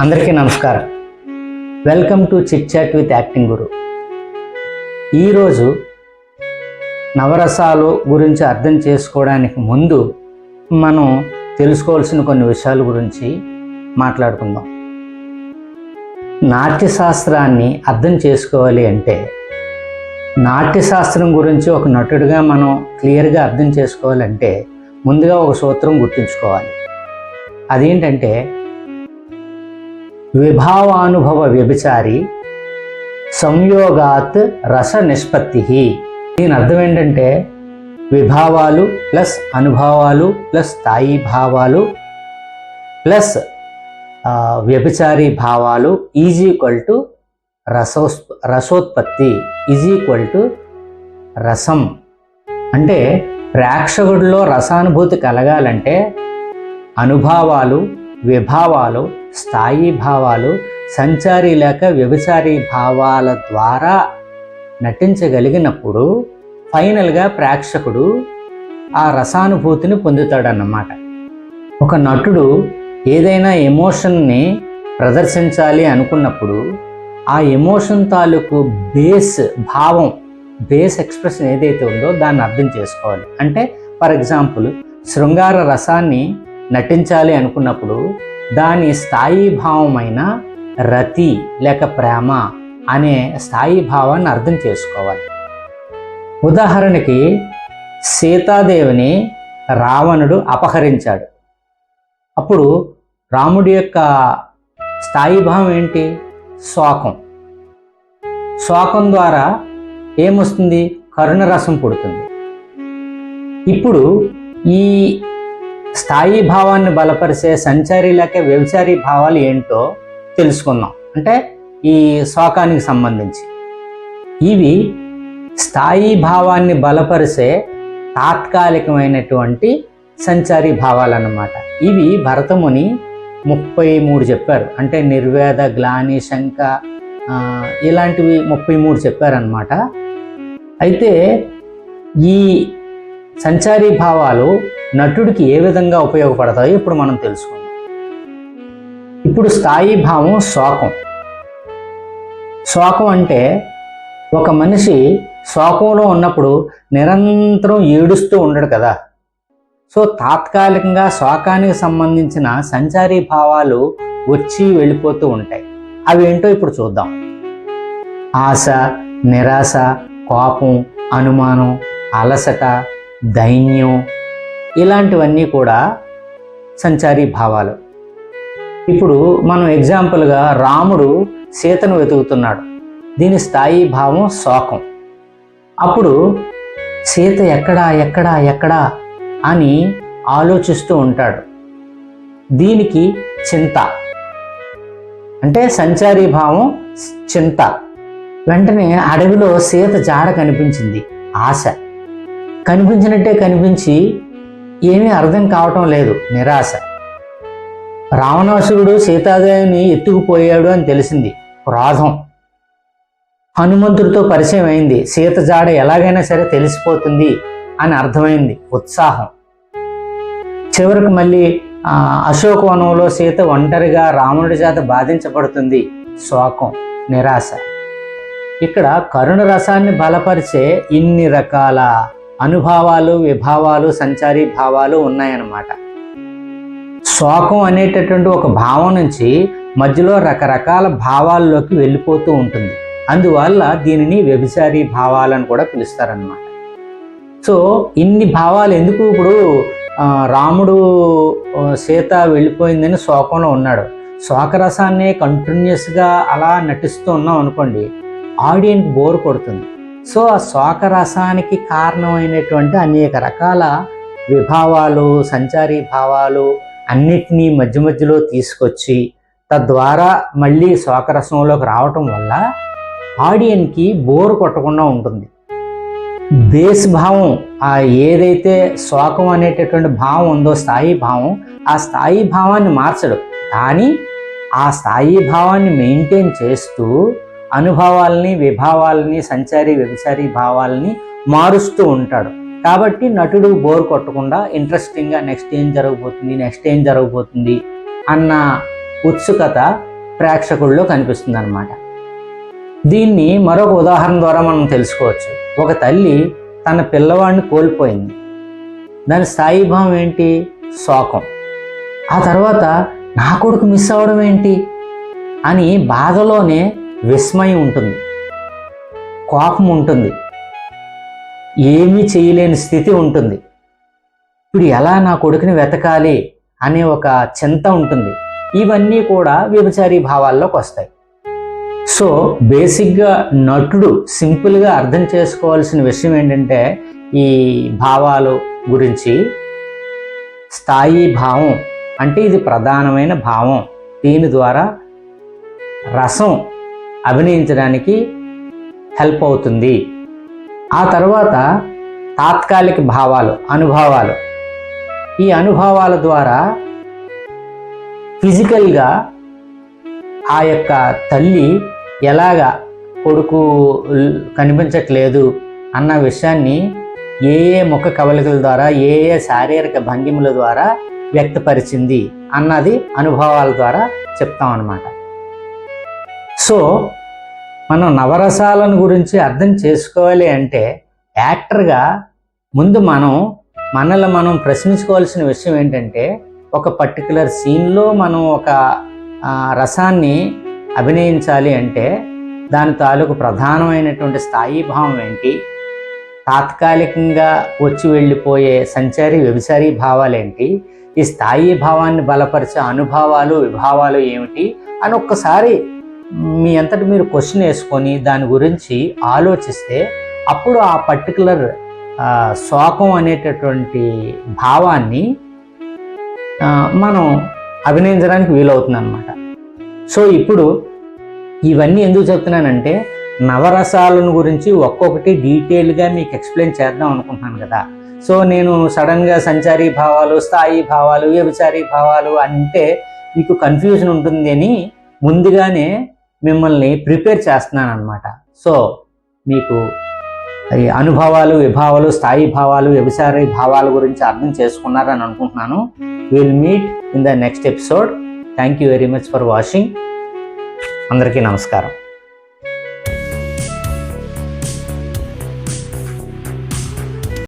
అందరికీ నమస్కారం. Welcome to chit chat with acting guru. ఈరోజు నవరసాలు గురించి అర్థం చేసుకోవడానికి ముందు మనం తెలుసుకోవాల్సిన కొన్ని విషయాల గురించి మాట్లాడుకుందాం. నాట్యశాస్త్రాన్ని అర్థం చేసుకోవాలి అంటే, నాట్యశాస్త్రం గురించి ఒక నటుడిగా మనం క్లియర్గా అర్థం చేసుకోవాలంటే ముందుగా ఒక సూత్రం గుర్తుంచుకోవాలి. అదేంటంటే, విభావానుభవ వ్యభిచారి సంయోగాత్ రస నిష్పత్తి. దీని అర్థం ఏంటంటే, విభావాలు ప్లస్ అనుభవాలు ప్లస్ స్థాయి భావాలు ప్లస్ వ్యభిచారి భావాలు ఈజ్ ఈక్వల్ టు రసోత్పత్తి ఈజ్ ఈక్వల్ టు రసం. అంటే ప్రేక్షకుడిలో రసానుభూతి కలగాలంటే అనుభవాలు, విభావాలు, స్థాయి భావాలు, సంచారి లేక వ్యభిచారి భావాల ద్వారా నటించగలిగినప్పుడు ఫైనల్గా ప్రేక్షకుడు ఆ రసానుభూతిని పొందుతాడన్నమాట. ఒక నటుడు ఏదైనా ఎమోషన్ని ప్రదర్శించాలి అనుకున్నప్పుడు ఆ ఎమోషన్ తాలూకు భావం, బేస్ ఎక్స్ప్రెషన్ ఏదైతే ఉందో దాన్ని అర్థం చేసుకోవాలి. అంటే ఫర్ ఎగ్జాంపుల్, శృంగార రసాన్ని నటించాలి అనుకున్నప్పుడు దాని స్థాయి భావమైన రతి లేక ప్రేమ అనే స్థాయి భావాన్ని అర్థం చేసుకోవాలి. ఉదాహరణకి, సీతాదేవిని రావణుడు అపహరించాడు. అప్పుడు రాముడి యొక్క స్థాయి భావం ఏంటి? శోకం. శోకం ద్వారా ఏమొస్తుంది? కరుణరసం పుడుతుంది. ఇప్పుడు ఈ స్థాయి భావాన్ని బలపరిచే సంచారి లేక వ్యభిచారి భావాలు ఏంటో తెలుసుకుందాం. అంటే ఈ శోకానికి సంబంధించి ఇవి స్థాయి భావాన్ని బలపరిచే తాత్కాలికమైనటువంటి సంచారి భావాలు అన్నమాట. ఇవి భరతముని 33 చెప్పారు. అంటే నిర్వేద, గ్లాని, శంక ఇలాంటివి 33 చెప్పారన్నమాట. అయితే ఈ సంచారి భావాలు నటుడికి ఏ విధంగా ఉపయోగపడతాయో ఇప్పుడు మనం తెలుసుకుందాం. ఇప్పుడు స్థాయి భావం శోకం. శోకం అంటే ఒక మనిషి శోకంలో ఉన్నప్పుడు నిరంతరం ఏడుస్తూ ఉండడు కదా. సో తాత్కాలికంగా శోకానికి సంబంధించిన సంచారి భావాలు వచ్చి వెళ్ళిపోతూ ఉంటాయి. అవి ఏంటో ఇప్పుడు చూద్దాం. ఆశ, నిరాశ, కోపం, అనుమానం, అలసట, దైన్యం ఇలాంటివన్నీ కూడా సంచారి భావాలు. ఇప్పుడు మనం ఎగ్జాంపుల్గా రాముడు సీతను వెతుకుతున్నాడు. దీని స్థాయి భావం శోకం. అప్పుడు సీత ఎక్కడా ఎక్కడా ఎక్కడా అని ఆలోచిస్తూ ఉంటాడు. దీనికి చింత, అంటే సంచారి భావం చింత. వెంటనే అడవిలో సీత జాడ కనిపించింది. ఆశ. కనిపించినట్టే కనిపించి ఏమీ అర్థం కావటం లేదు. నిరాశ. రావణాసురుడు సీతాదేవిని ఎత్తుకుపోయాడు అని తెలిసింది. క్రోధం. హనుమంతుడితో పరిచయం అయింది. సీత జాడ ఎలాగైనా సరే తెలిసిపోతుంది అని అర్థమైంది. ఉత్సాహం. చివరికి మళ్ళీ అశోకవనంలో సీత ఒంటరిగా రావణుడి చేత బాధించబడుతుంది. శోకం, నిరాశ. ఇక్కడ కరుణ రసాన్ని బలపరిచే ఇన్ని రకాల అనుభవాలు, విభావాలు, సంచారి భావాలు ఉన్నాయన్నమాట. శోకం అనేటటువంటి ఒక భావం నుంచి మధ్యలో రకరకాల భావాల్లోకి వెళ్ళిపోతూ ఉంటుంది. అందువల్ల దీనిని వ్యభిచారి భావాలను కూడా పిలుస్తారన్నమాట. సో ఇన్ని భావాలు ఎందుకు? ఇప్పుడు రాముడు సీత వెళ్ళిపోయిందని శోకంలో ఉన్నాడు. శోకరసాన్ని కంటిన్యూస్గా అలా నటిస్తూ ఉన్నాం అనుకోండి, ఆడియన్స్ బోర్ కొడుతుంది. సో ఆ శోకరసానికి కారణమైనటువంటి అనేక రకాల విభావాలు, సంచారి భావాలు అన్నిటినీ మధ్య మధ్యలో తీసుకొచ్చి తద్వారా మళ్ళీ శోకరసంలోకి రావటం వల్ల ఆడియన్కి బోర్ కొట్టకుండా ఉంటుంది. బేస్ భావం, ఆ ఏదైతే శోకం అనేటటువంటి భావం ఉందో స్థాయి భావం, ఆ స్థాయి భావాన్ని మార్చడు, కానీ ఆ స్థాయి భావాన్ని మెయింటైన్ చేస్తూ అనుభవాల్ని, విభావాల్ని, సంచారి వ్యభిచారి భావాల్ని మారుస్తూ ఉంటాడు. కాబట్టి నటుడు బోర్ కొట్టకుండా ఇంట్రెస్టింగ్గా నెక్స్ట్ ఏం జరగబోతుంది అన్న ఉత్సుకత ప్రేక్షకుల్లో కనిపిస్తుంది అన్నమాట. దీన్ని మరొక ఉదాహరణ ద్వారా మనం తెలుసుకోవచ్చు. ఒక తల్లి తన పిల్లవాడిని కోల్పోయింది. దాని స్థాయీభావం ఏంటి? శోకం. ఆ తర్వాత నా కొడుకు మిస్ అవ్వడం ఏంటి అని బాధలోనే విస్మయం ఉంటుంది, కోపం ఉంటుంది, ఏమీ చేయలేని స్థితి ఉంటుంది. ఇప్పుడు ఎలా నా కొడుకుని వెతకాలి అనే ఒక చింత ఉంటుంది. ఇవన్నీ కూడా వ్యభిచారీ భావాల్లోకి వస్తాయి. సో బేసిక్గా నటుడు సింపుల్గా అర్థం చేసుకోవాల్సిన విషయం ఏంటంటే ఈ భావాలు గురించి స్థాయి భావం అంటే ఇది ప్రధానమైన భావం. దీని ద్వారా రసం అభినయించడానికి హెల్ప్ అవుతుంది. ఆ తర్వాత తాత్కాలిక భావాలు, అనుభవాలు. ఈ అనుభవాల ద్వారా ఫిజికల్గా ఆ యొక్క తల్లి ఎలాగా కొడుకు కనిపించట్లేదు అన్న విషయాన్ని ఏ ముఖ కవలికల ద్వారా, ఏ శారీరక భంగిమల ద్వారా వ్యక్తపరిచింది అన్నది అనుభవాల ద్వారా చెప్తాం అన్నమాట. సో మనం నవరసాలను గురించి అర్థం చేసుకోవాలి అంటే యాక్టర్గా ముందు మనల్ని మనం ప్రశ్నించుకోవాల్సిన విషయం ఏంటంటే ఒక పర్టికులర్ సీన్లో మనం ఒక రసాన్ని అభినయించాలి అంటే దాని తాలూకు ప్రధానమైనటువంటి స్థాయీభావం ఏంటి, తాత్కాలికంగా వచ్చి వెళ్ళిపోయే సంచారి వ్యభిచారీ భావాలేంటి, ఈ స్థాయీ భావాన్ని బలపరిచే అనుభవాలు విభావాలు ఏమిటి అని ఒక్కసారి మీ అంతటి మీరు క్వశ్చన్ వేసుకొని దాని గురించి ఆలోచిస్తే అప్పుడు ఆ పర్టికులర్ శోకం అనేటటువంటి భావాన్ని మనం అభినయించడానికి వీలవుతుంది అన్నమాట. సో ఇప్పుడు ఇవన్నీ ఎందుకు చెప్తున్నానంటే నవరసాలను గురించి ఒక్కొక్కటి డీటెయిల్గా మీకు ఎక్స్ప్లెయిన్ చేద్దాం అనుకుంటున్నాను కదా. సో నేను సడన్గా సంచారీ భావాలు, స్థాయి భావాలు, వ్యభిచారీ భావాలు అంటే మీకు కన్ఫ్యూజన్ ఉంటుంది అని ముందుగానే మిమ్మల్ని ప్రిపేర్ చేస్తున్నాను అనమాట. సో మీకు ఈ అనుభవాలు, విభావాలు, స్థాయి భావాలు, వ్యభిచారీ భావాల గురించి అర్థం చేసుకున్నారని అనుకుంటున్నాను. Will meet in the next episode. Thank you very much for watching. అందరికీ నమస్కారం.